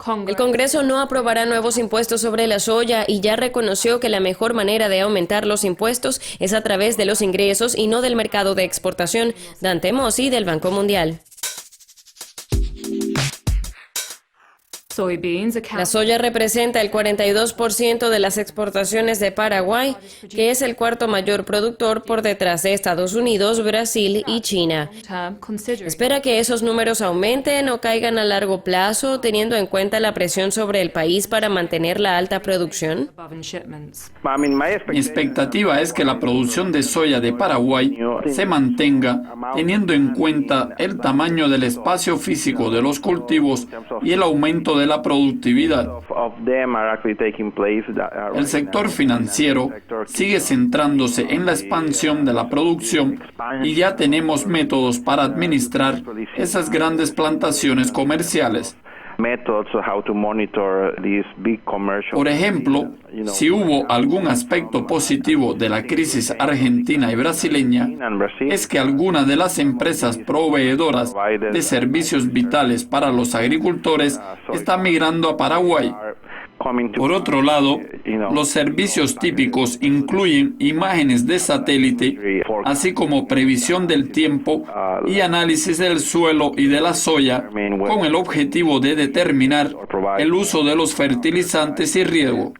El Congreso no aprobará nuevos impuestos sobre la soya y ya reconoció que la mejor manera de aumentar los impuestos es a través de los ingresos y no del mercado de exportación. Dante Mossi, del Banco Mundial. La soya representa el 42% de las exportaciones de Paraguay, que es el cuarto mayor productor por detrás de Estados Unidos, Brasil y China. Espera que esos números aumenten o caigan a largo plazo, teniendo en cuenta la presión sobre el país para mantener la alta producción. Mi expectativa es que la producción de soya de Paraguay se mantenga, teniendo en cuenta el tamaño del espacio físico de los cultivos y el aumento de la productividad. El sector financiero sigue centrándose en la expansión de la producción y ya tenemos métodos para administrar esas grandes plantaciones comerciales. Por ejemplo, si hubo algún aspecto positivo de la crisis argentina y brasileña, es que algunas de las empresas proveedoras de servicios vitales para los agricultores están migrando a Paraguay. Por otro lado, los servicios típicos incluyen imágenes de satélite, así como previsión del tiempo y análisis del suelo y de la soya, con el objetivo de determinar el uso de los fertilizantes y riego.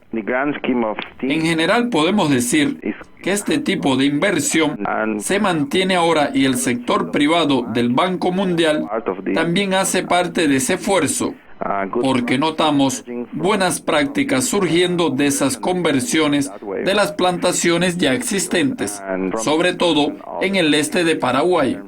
En general, podemos decir que este tipo de inversión se mantiene ahora y el sector privado del Banco Mundial también hace parte de ese esfuerzo, porque notamos buenas prácticas surgiendo de esas conversiones de las plantaciones ya existentes, sobre todo en el este de Paraguay.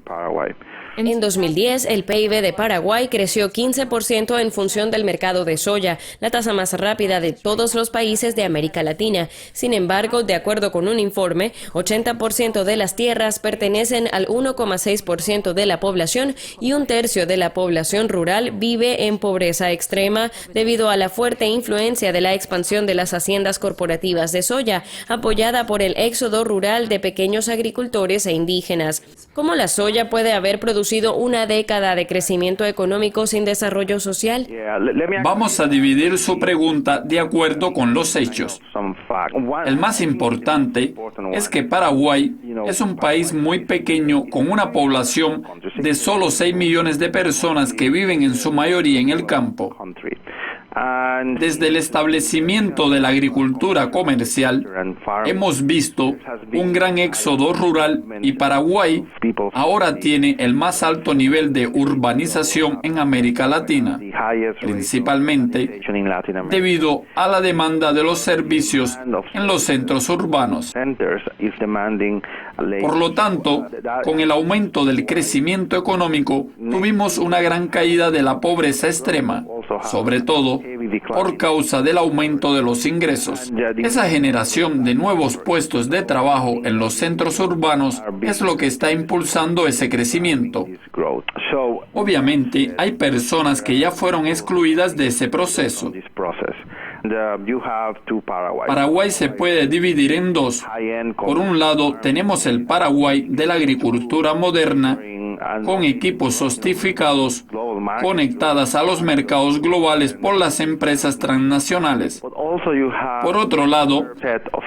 En 2010, el PIB de Paraguay creció 15% en función del mercado de soya, la tasa más rápida de todos los países de América Latina. Sin embargo, de acuerdo con un informe, 80% de las tierras pertenecen al 1,6% de la población y un tercio de la población rural vive en pobreza extrema debido a la fuerte influencia de la expansión de las haciendas corporativas de soya, apoyada por el éxodo rural de pequeños agricultores e indígenas. ¿Cómo la soya puede haber producido una década de crecimiento económico sin desarrollo social? Vamos a dividir su pregunta de acuerdo con los hechos. El más importante es que Paraguay es un país muy pequeño con una población de solo 6 millones de personas que viven en su mayoría en el campo. Desde el establecimiento de la agricultura comercial, hemos visto un gran éxodo rural y Paraguay ahora tiene el más alto nivel de urbanización en América Latina, principalmente debido a la demanda de los servicios en los centros urbanos. Por lo tanto, con el aumento del crecimiento económico, tuvimos una gran caída de la pobreza extrema, sobre todo por causa del aumento de los ingresos. Esa generación de nuevos puestos de trabajo en los centros urbanos es lo que está impulsando ese crecimiento. Obviamente, hay personas que ya fueron excluidas de ese proceso. Paraguay se puede dividir en dos. Por un lado, tenemos el Paraguay de la agricultura moderna, con equipos sofisticados conectadas a los mercados globales por las empresas transnacionales. Por otro lado,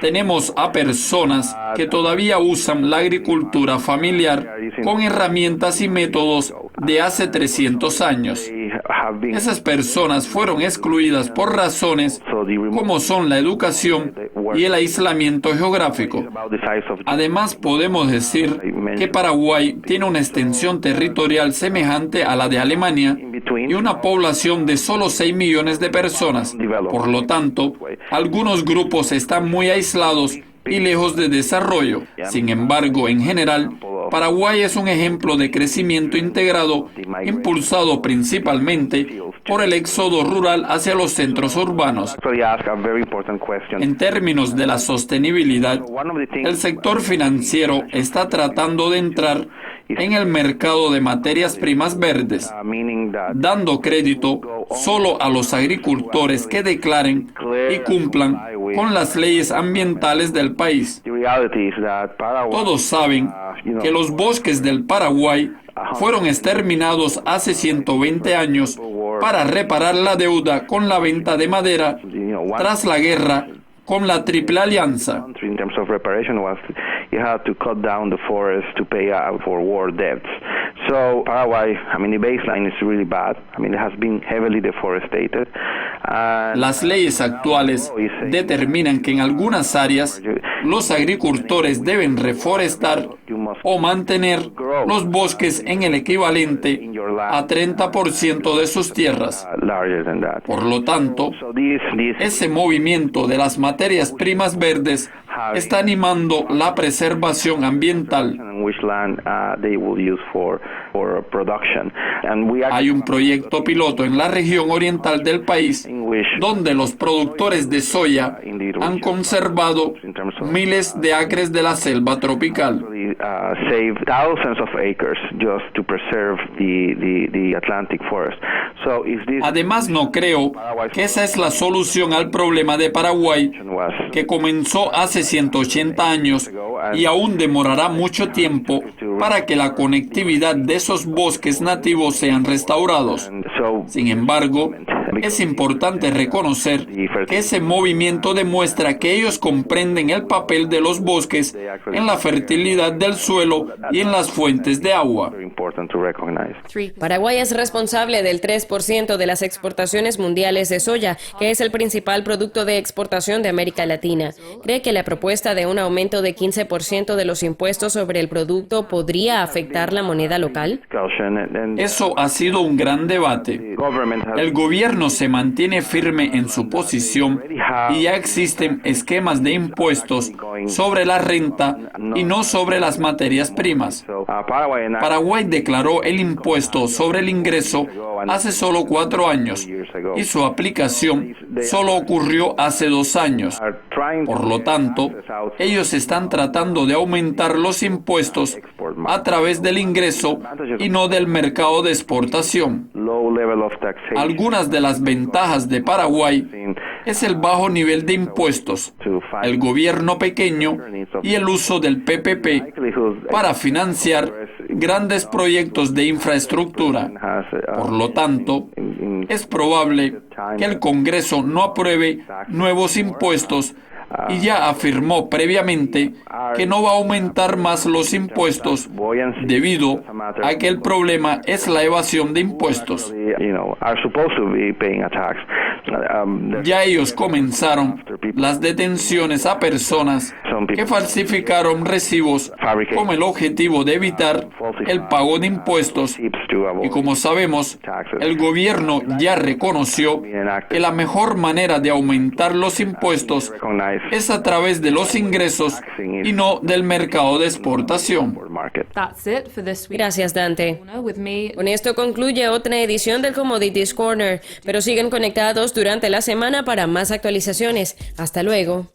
tenemos a personas que todavía usan la agricultura familiar con herramientas y métodos de hace 300 años. Esas personas fueron excluidas por razones como son la educación y el aislamiento geográfico. Además, podemos decir que Paraguay tiene una extensión territorial semejante a la de Alemania y una población de solo 6 millones de personas. Por lo tanto, algunos grupos están muy aislados y lejos de desarrollo. Sin embargo, en general, Paraguay es un ejemplo de crecimiento integrado, impulsado principalmente por el éxodo rural hacia los centros urbanos. En términos de la sostenibilidad, el sector financiero está tratando de entrar en el mercado de materias primas verdes, dando crédito solo a los agricultores que declaren y cumplan con las leyes ambientales del país. Todos saben que los bosques del Paraguay fueron exterminados hace 120 años para reparar la deuda con la venta de madera tras la guerra con la Triple Alianza. In terms of reparation was you had to cut down the forest to pay out for war debts. So Paraguay, the baseline is really bad. It has been heavily deforested. Las leyes actuales determinan que en algunas áreas los agricultores deben reforestar o mantener los bosques en el equivalente a 30% de sus tierras. Por lo tanto, ese movimiento de las materias primas verdes está animando la preservación ambiental. Hay un proyecto piloto en la región oriental del país donde los productores de soya han conservado miles de acres de la selva tropical. Además, no creo que esa es la solución al problema de Paraguay, que comenzó hace 180 años y aún demorará mucho tiempo para que la conectividad de esos bosques nativos sean restaurados. Sin embargo, es importante reconocer que ese movimiento demuestra que ellos comprenden el papel de los bosques en la fertilidad del suelo y en las fuentes de agua. Paraguay es responsable del 3% de las exportaciones mundiales de soya, que es el principal producto de exportación de América Latina. ¿Cree que la propuesta de un aumento de 15% de los impuestos sobre el producto podría afectar la moneda local? Eso ha sido un gran debate. El gobierno se mantiene firme en su posición y ya existen esquemas de impuestos sobre la renta y no sobre las materias primas. Paraguay declaró el impuesto sobre el ingreso hace solo 4 años y su aplicación solo ocurrió hace 2 años. Por lo tanto, ellos están tratando de aumentar los impuestos a través del ingreso y no del mercado de exportación. Algunas de las ventajas de Paraguay es el bajo nivel de impuestos, el gobierno pequeño y el uso del PPP para financiar grandes proyectos de infraestructura. Por lo tanto, es probable que el Congreso no apruebe nuevos impuestos y ya afirmó previamente que no va a aumentar más los impuestos debido a que el problema es la evasión de impuestos. Ya ellos comenzaron las detenciones a personas que falsificaron recibos con el objetivo de evitar el pago de impuestos. Y como sabemos, el gobierno ya reconoció que la mejor manera de aumentar los impuestos es a través de los ingresos y no del mercado de exportación. Gracias, Dante. Con esto concluye otra edición del Commodities Corner, pero siguen conectados durante la semana para más actualizaciones. Hasta luego.